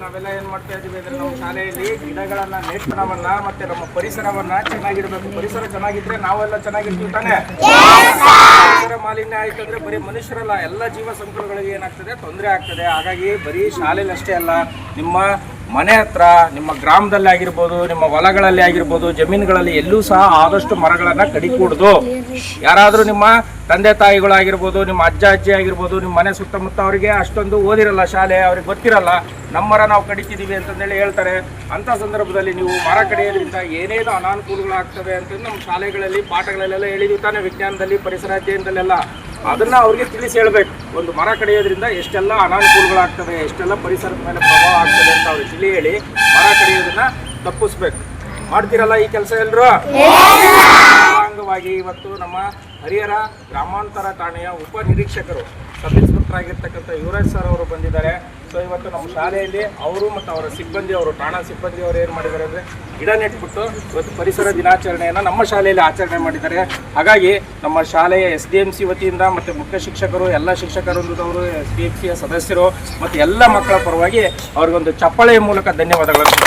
ನಾವೆಲ್ಲ ಏನು ಮಾಡ್ತಾ ಇದ್ದೀವಿ ಅಂದರೆ ನಮ್ಮ ಶಾಲೆಯಲ್ಲಿ ಗಿಡಗಳನ್ನು ನೇತ್ರವನ್ನ ಮತ್ತು ನಮ್ಮ ಪರಿಸರವನ್ನು ಚೆನ್ನಾಗಿಡಬೇಕು. ಪರಿಸರ ಚೆನ್ನಾಗಿದ್ರೆ ನಾವೆಲ್ಲ ಚೆನ್ನಾಗಿರ್ತೀವಿ ತಾನೇ. ಪರಿಸರ ಮಾಲಿನ್ಯ ಆಯ್ತು ಅಂದರೆ ಬರೀ ಮನುಷ್ಯರಲ್ಲ, ಎಲ್ಲ ಜೀವ ಸಂಕುಲಗಳಿಗೆ ಏನಾಗ್ತದೆ, ತೊಂದರೆ ಆಗ್ತದೆ. ಹಾಗಾಗಿ ಬರೀ ಶಾಲೆಯಲ್ಲಿ ಅಷ್ಟೇ ಅಲ್ಲ, ನಿಮ್ಮ ಮನೆ ಹತ್ರ, ನಿಮ್ಮ ಗ್ರಾಮದಲ್ಲಿ ಆಗಿರ್ಬೋದು, ನಿಮ್ಮ ಹೊಲಗಳಲ್ಲಿ ಆಗಿರ್ಬೋದು, ಜಮೀನುಗಳಲ್ಲಿ ಎಲ್ಲೂ ಸಹ ಆದಷ್ಟು ಮರಗಳನ್ನು ಕಡಿಕೂಡ್ದು. ಯಾರಾದರೂ ನಿಮ್ಮ ತಂದೆ ತಾಯಿಗಳಾಗಿರ್ಬೋದು, ನಿಮ್ಮ ಅಜ್ಜ ಅಜ್ಜಿ ಆಗಿರ್ಬೋದು, ನಿಮ್ಮ ಮನೆ ಸುತ್ತಮುತ್ತ ಅವರಿಗೆ ಅಷ್ಟೊಂದು ಓದಿರಲ್ಲ, ಶಾಲೆ ಅವ್ರಿಗೆ ಗೊತ್ತಿರಲ್ಲ, ನಮ್ಮ ಮರ ನಾವು ಕಡಿತಿದ್ದೀವಿ ಅಂತಂದೇಳಿ ಹೇಳ್ತಾರೆ. ಅಂಥ ಸಂದರ್ಭದಲ್ಲಿ ನೀವು ಮರ ಕಡಿಯೋದ್ರಿಂದ ಏನೇನು ಅನಾನುಕೂಲಗಳಾಗ್ತವೆ ಅಂತಂದು ನಮ್ಮ ಶಾಲೆಗಳಲ್ಲಿ ಪಾಠಗಳಲ್ಲೆಲ್ಲ ಹೇಳಿದ್ವಿ ತಾನೇ, ವಿಜ್ಞಾನದಲ್ಲಿ, ಪರಿಸರ ಅಧ್ಯಯನದಲ್ಲೆಲ್ಲ. ಅದನ್ನು ಅವ್ರಿಗೆ ತಿಳಿಸಿ ಹೇಳ್ಬೇಕು. ಒಂದು ಮರ ಕಡಿಯೋದ್ರಿಂದ ಎಷ್ಟೆಲ್ಲ ಅನಾನುಕೂಲಗಳಾಗ್ತವೆ, ಎಷ್ಟೆಲ್ಲ ಪರಿಸರದ ಮೇಲೆ ಪ್ರಭಾವ ಆಗ್ತದೆ ಅಂತ ಅವ್ರಿಗೆ ತಿಳಿ ಹೇಳಿ ಮರ ಕಡಿಯೋದನ್ನ ತಪ್ಪಿಸ್ಬೇಕು. ಮಾಡ್ತಿರಲ್ಲ ಈ ಕೆಲಸ ಎಲ್ಲರೂ? ಅಂಗವಾಗಿ ಇವತ್ತು ನಮ್ಮ ಹರಿಹರ ಗ್ರಾಮಾಂತರ ಠಾಣೆಯ ಉಪ ನಿರೀಕ್ಷಕರು, ಸಬ್ ಇನ್ಸ್ಪೆಕ್ಟರ್ ಆಗಿರ್ತಕ್ಕಂಥ ಯುವರಾಜ್ ಸರ್ ಅವರು ಬಂದಿದ್ದಾರೆ. ಸೊ ಇವತ್ತು ನಮ್ಮ ಶಾಲೆಯಲ್ಲಿ ಅವರು ಮತ್ತು ಅವರ ಸಿಬ್ಬಂದಿ, ಅವರು ಠಾಣಾ ಸಿಬ್ಬಂದಿ ಅವರು ಏನು ಮಾಡಿದ್ದಾರೆ ಅಂದರೆ ಗಿಡ ನೆಟ್ಬಿಟ್ಟು ಇವತ್ತು ಪರಿಸರ ದಿನಾಚರಣೆಯನ್ನು ನಮ್ಮ ಶಾಲೆಯಲ್ಲಿ ಆಚರಣೆ ಮಾಡಿದ್ದಾರೆ. ಹಾಗಾಗಿ ನಮ್ಮ ಶಾಲೆಯ SDMC ವತಿಯಿಂದ ಮತ್ತು ಮುಖ್ಯ ಶಿಕ್ಷಕರು, ಎಲ್ಲ ಶಿಕ್ಷಕರೊಂದವರು, SDMCಯ ಸದಸ್ಯರು ಮತ್ತು ಎಲ್ಲ ಮಕ್ಕಳ ಪರವಾಗಿ ಅವ್ರಿಗೊಂದು ಚಪ್ಪಾಳೆಯ ಮೂಲಕ ಧನ್ಯವಾದಗಳನ್ನು.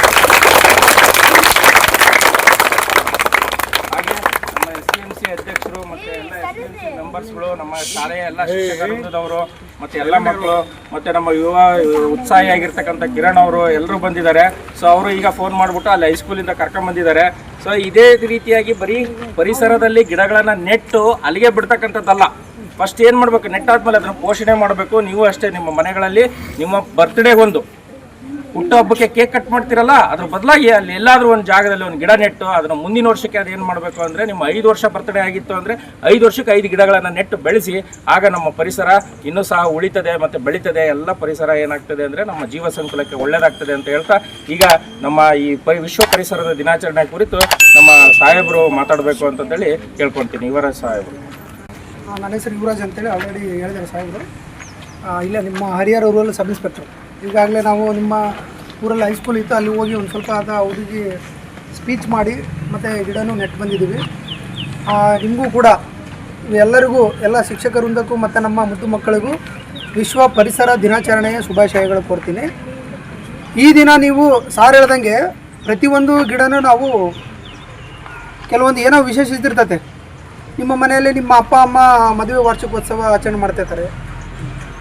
ಅಧ್ಯಕ್ಷರು ಮತ್ತು ಎಲ್ಲ SDMC ಮೆಂಬರ್ಸ್ಗಳು, ನಮ್ಮ ಶಾಲೆಯ ಎಲ್ಲ ಶಿಕ್ಷಕರವರು ಮತ್ತು ಎಲ್ಲ ಮಕ್ಕಳು ಮತ್ತು ನಮ್ಮ ಯುವ ಉತ್ಸಾಹಿ ಆಗಿರ್ತಕ್ಕಂಥ ಕಿರಣ್ ಅವರು ಎಲ್ಲರೂ ಬಂದಿದ್ದಾರೆ. ಸೊ ಅವರು ಈಗ ಫೋನ್ ಮಾಡಿಬಿಟ್ಟು ಅಲ್ಲಿ ಹೈಸ್ಕೂಲಿಂದ ಕರ್ಕೊಂಡ್ಬಂದಿದ್ದಾರೆ. ಸೊ ಇದೇ ರೀತಿಯಾಗಿ ಬರೀ ಪರಿಸರದಲ್ಲಿ ಗಿಡಗಳನ್ನು ನೆಟ್ಟು ಅಲ್ಲಿಗೆ ಬಿಡ್ತಕ್ಕಂಥದ್ದಲ್ಲ. ಫಸ್ಟ್ ಏನು ಮಾಡಬೇಕು, ನೆಟ್ಟಾದ್ಮೇಲೆ ಅದನ್ನು ಪೋಷಣೆ ಮಾಡಬೇಕು. ನೀವು ಅಷ್ಟೇ, ನಿಮ್ಮ ಮನೆಗಳಲ್ಲಿ ನಿಮ್ಮ ಬರ್ತ್ಡೇಗೊಂದು ಹುಟ್ಟುಹಬ್ಬಕ್ಕೆ ಕೇಕ್ ಕಟ್ ಮಾಡ್ತಿರಲ್ಲ, ಅದ್ರ ಬದಲಾಗಿ ಅಲ್ಲಿ ಎಲ್ಲಾದರೂ ಒಂದು ಜಾಗದಲ್ಲಿ ಒಂದು ಗಿಡ ನೆಟ್ಟು ಅದನ್ನು ಮುಂದಿನ ವರ್ಷಕ್ಕೆ ಅದು ಏನು ಮಾಡಬೇಕು ಅಂದರೆ, ನಿಮ್ಮ 5 ವರ್ಷ ಬರ್ತಡೇ ಆಗಿತ್ತು ಅಂದರೆ 5 ವರ್ಷಕ್ಕೆ 5 ಗಿಡಗಳನ್ನು ನೆಟ್ಟು ಬೆಳೆಸಿ. ಆಗ ನಮ್ಮ ಪರಿಸರ ಇನ್ನೂ ಸಹ ಉಳಿತದೆ ಮತ್ತು ಬೆಳೀತದೆ. ಎಲ್ಲ ಪರಿಸರ ಏನಾಗ್ತದೆ ಅಂದರೆ ನಮ್ಮ ಜೀವ ಸಂಕುಲಕ್ಕೆ ಒಳ್ಳೆಯದಾಗ್ತದೆ ಅಂತ ಹೇಳ್ತಾ, ಈಗ ನಮ್ಮ ಈ ವಿಶ್ವ ಪರಿಸರದ ದಿನಾಚರಣೆ ಕುರಿತು ನಮ್ಮ ಸಾಹೇಬರು ಮಾತಾಡಬೇಕು ಅಂತಂದೇಳಿ ಕೇಳ್ಕೊಳ್ತೀನಿ. ಯುವರಾಜ್ ಸಾಹೇಬರು. ನನ್ನ ಹೆಸರು ಯುವರಾಜ್ ಅಂತೇಳಿ ಆಲ್ರೆಡಿ ಹೇಳಿದ್ದಾರೆ ಸಾಹೇಬರು. ಇಲ್ಲೇ ನಿಮ್ಮ ಹರಿಹರ ರೂರಲ್ ಸಬ್ ಇನ್ಸ್ಪೆಕ್ಟ್ರು. ಈಗಾಗಲೇ ನಾವು ನಿಮ್ಮ ಊರಲ್ಲಿ ಹೈಸ್ಕೂಲ್ ಇತ್ತು, ಅಲ್ಲಿ ಹೋಗಿ ಒಂದು ಸ್ವಲ್ಪ ಹುಡುಗಿ ಸ್ಪೀಚ್ ಮಾಡಿ ಮತ್ತು ಗಿಡನೂ ನೆಟ್ಟು ಬಂದಿದ್ದೀವಿ. ನಿಮಗೂ ಕೂಡ ಎಲ್ಲರಿಗೂ, ಎಲ್ಲ ಶಿಕ್ಷಕವೃಂದಕ್ಕೂ ಮತ್ತು ನಮ್ಮ ಮುದ್ದು ಮಕ್ಕಳಿಗೂ ವಿಶ್ವ ಪರಿಸರ ದಿನಾಚರಣೆಯ ಶುಭಾಶಯಗಳು ಕೋರ್ತೀನಿ. ಈ ದಿನ ನೀವು ಸಾರ್ ಹೇಳ್ದಂಗೆ ಪ್ರತಿಯೊಂದು ಗಿಡನೂ ನಾವು ಕೆಲವೊಂದು ಏನೋ ವಿಶೇಷಿಸಿರ್ತತೆ. ನಿಮ್ಮ ಮನೆಯಲ್ಲಿ ನಿಮ್ಮ ಅಪ್ಪ ಅಮ್ಮ ಮದುವೆ ವಾರ್ಷಿಕೋತ್ಸವ ಆಚರಣೆ ಮಾಡ್ತಿರ್ತಾರೆ,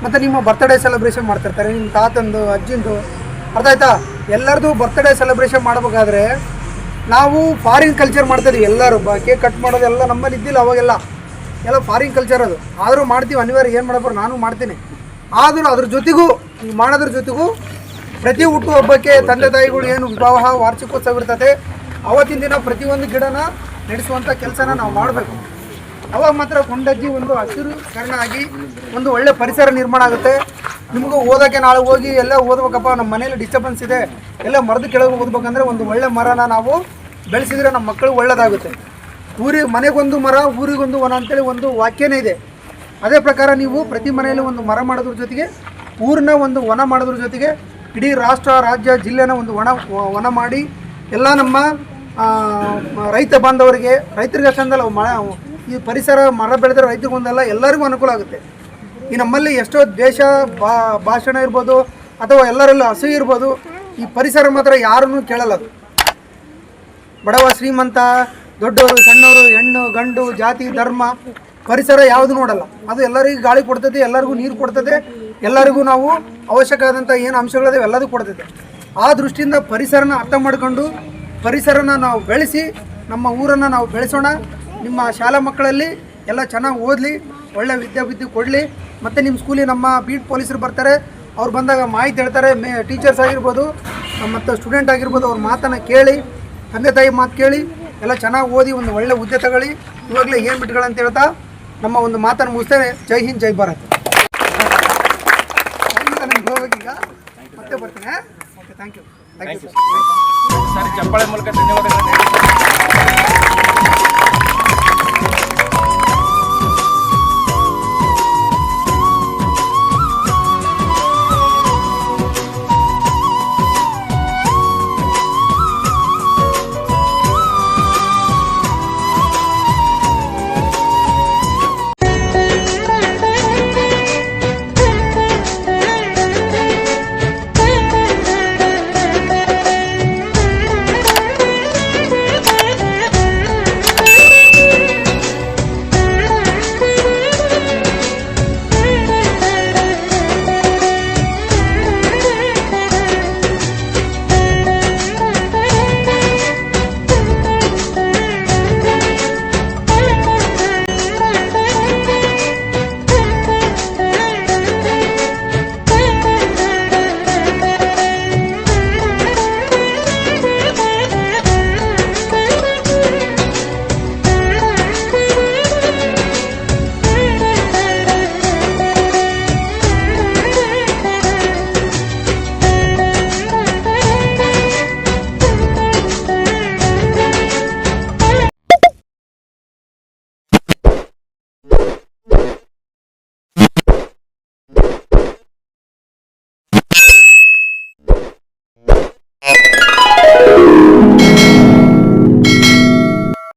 ಮತ್ತು ನಿಮ್ಮ ಬರ್ತ್ಡೇ ಸೆಲೆಬ್ರೇಷನ್ ಮಾಡ್ತಿರ್ತಾರೆ, ನಿಮ್ಮ ತಾತಂದು, ಅಜ್ಜಿಂದು, ಅರ್ಥ ಆಯ್ತಾ? ಎಲ್ಲರದು ಬರ್ತ್ಡೇ ಸೆಲೆಬ್ರೇಷನ್ ಮಾಡಬೇಕಾದ್ರೆ ನಾವು ಫಾರಿನ್ ಕಲ್ಚರ್ ಮಾಡ್ತಾಯಿದ್ವಿ. ಎಲ್ಲರೂ ಕೇಕ್ ಕಟ್ ಮಾಡೋದೆಲ್ಲ ನಮ್ಮಲ್ಲಿ ಇದ್ದಿಲ್ಲ ಅವಾಗೆಲ್ಲ, ಎಲ್ಲ ಫಾರಿನ್ ಕಲ್ಚರ್ ಅದು. ಆದರೂ ಮಾಡ್ತೀವಿ, ಅನಿವಾರ್ಯ, ಏನು ಮಾಡಬೇಕು, ನಾನು ಮಾಡ್ತೀನಿ. ಆದರೂ ಅದ್ರ ಜೊತೆಗೂ, ಮಾಡೋದ್ರ ಜೊತೆಗೂ ಪ್ರತಿ ಹುಟ್ಟುಹಬ್ಬಕ್ಕೆ ತಂದೆ ತಾಯಿಗಳು ಏನು ವಿವಾಹ ವಾರ್ಷಿಕೋತ್ಸವ ಇರ್ತದೆ, ಅವತ್ತಿನ ದಿನ ಪ್ರತಿಯೊಂದು ಗಿಡನ ನಡೆಸುವಂಥ ಕೆಲಸನ ನಾವು ಮಾಡಬೇಕು. ಅವಾಗ ಮಾತ್ರ ಕೊಂಡಜ್ಜಿ ಒಂದು ಹಸಿರು ಕಾರಣ ಆಗಿ ಒಂದು ಒಳ್ಳೆ ಪರಿಸರ ನಿರ್ಮಾಣ ಆಗುತ್ತೆ. ನಿಮಗೂ ಓದೋಕ್ಕೆ ನಾಳೆ ಹೋಗಿ ಎಲ್ಲ ಓದ್ಬೇಕಪ್ಪ, ನಮ್ಮ ಮನೇಲಿ ಡಿಸ್ಟರ್ಬೆನ್ಸ್ ಇದೆ, ಎಲ್ಲ ಮರದ ಕೆಳಗೆ ಓದ್ಬೇಕಂದ್ರೆ ಒಂದು ಒಳ್ಳೆ ಮರನ ನಾವು ಬೆಳೆಸಿದರೆ ನಮ್ಮ ಮಕ್ಕಳು ಒಳ್ಳೆಯದಾಗುತ್ತೆ. ಮನೆಗೊಂದು ಮರ, ಊರಿಗೊಂದು ವನ ಅಂತೇಳಿ ಒಂದು ವಾಕ್ಯನೇ ಇದೆ. ಅದೇ ಪ್ರಕಾರ ನೀವು ಪ್ರತಿ ಮನೆಯಲ್ಲಿ ಒಂದು ಮರ ಮಾಡೋದ್ರ ಜೊತೆಗೆ, ಊರನ್ನ ಒಂದು ವನ ಮಾಡೋದ್ರ ಜೊತೆಗೆ, ಇಡೀ ರಾಷ್ಟ್ರ, ರಾಜ್ಯ, ಜಿಲ್ಲೆನ ಒಂದು ವನ ಮಾಡಿ ಎಲ್ಲ ನಮ್ಮ ರೈತ ಬಾಂಧವರಿಗೆ, ರೈತರಿಗೆ ಅಷ್ಟೊಂದಲ್ಲ, ಈ ಪರಿಸರ ಮರ ಬೆಳೆದ್ರೆ ರೈತರಿಗೊಂದಲ್ಲ ಎಲ್ಲರಿಗೂ ಅನುಕೂಲ ಆಗುತ್ತೆ. ಈ ನಮ್ಮಲ್ಲಿ ಎಷ್ಟೋ ದೇಶ ಭಾಷಣ ಇರ್ಬೋದು ಅಥವಾ ಎಲ್ಲರಲ್ಲೂ ಹಸು ಇರ್ಬೋದು, ಈ ಪರಿಸರ ಮಾತ್ರ ಯಾರನ್ನೂ ಕೇಳಲ್ಲ. ಅದು ಬಡವ ಶ್ರೀಮಂತ, ದೊಡ್ಡವರು ಸಣ್ಣವರು, ಹೆಣ್ಣು ಗಂಡು, ಜಾತಿ ಧರ್ಮ, ಪರಿಸರ ಯಾವುದು ನೋಡಲ್ಲ. ಅದು ಎಲ್ಲರಿಗೂ ಗಾಳಿ ಕೊಡ್ತದೆ, ಎಲ್ಲರಿಗೂ ನೀರು ಕೊಡ್ತದೆ, ಎಲ್ಲರಿಗೂ ನಾವು ಅವಶ್ಯಕ ಆದಂಥ ಏನು ಅಂಶಗಳಿದೆ ಎಲ್ಲದೂ ಕೊಡ್ತದೆ. ಆ ದೃಷ್ಟಿಯಿಂದ ಪರಿಸರನ ಅರ್ಥ ಮಾಡಿಕೊಂಡು ಪರಿಸರನ ನಾವು ಬೆಳೆಸಿ ನಮ್ಮ ಊರನ್ನು ನಾವು ಬೆಳೆಸೋಣ. ನಿಮ್ಮ ಶಾಲಾ ಮಕ್ಕಳಲ್ಲಿ ಎಲ್ಲ ಚೆನ್ನಾಗಿ ಓದಲಿ, ಒಳ್ಳೆ ವಿದ್ಯಾಬುದ್ಧಿ ಕೊಡಲಿ. ಮತ್ತು ನಿಮ್ಮ ಸ್ಕೂಲಿಗೆ ನಮ್ಮ ಬೀಟ್ ಪೊಲೀಸರು ಬರ್ತಾರೆ, ಅವ್ರು ಬಂದಾಗ ಮಾಹಿತಿ ಹೇಳ್ತಾರೆ. ಟೀಚರ್ಸ್ ಆಗಿರ್ಬೋದು ಮತ್ತು ಸ್ಟೂಡೆಂಟ್ ಆಗಿರ್ಬೋದು, ಅವ್ರ ಮಾತನ್ನು ಕೇಳಿ, ತಂದೆ ತಾಯಿ ಮಾತು ಕೇಳಿ ಎಲ್ಲ ಚೆನ್ನಾಗಿ ಓದಿ ಒಂದು ಒಳ್ಳೆ ಹುದ್ದೆ ತಗೊಳ್ಳಿ. ಇವಾಗಲೇ ಏನು ಬಿಟ್ಗಳಂತ ಹೇಳ್ತಾ ನಮ್ಮ ಒಂದು ಮಾತನ್ನು ಮುಗಿಸ್ತೇನೆ. ಜೈ ಹಿಂದ್, ಜೈ ಭಾರತ್. ನನಗೆ ಹೋಗ್ಬೇಕೀಗ, ಮತ್ತೆ ಬರ್ತೀನಿ. Okay, thank you. ಸರ್, ಚಪ್ಪಾಳೆ ಮೂಲಕ ಧನ್ಯವಾದಗಳು.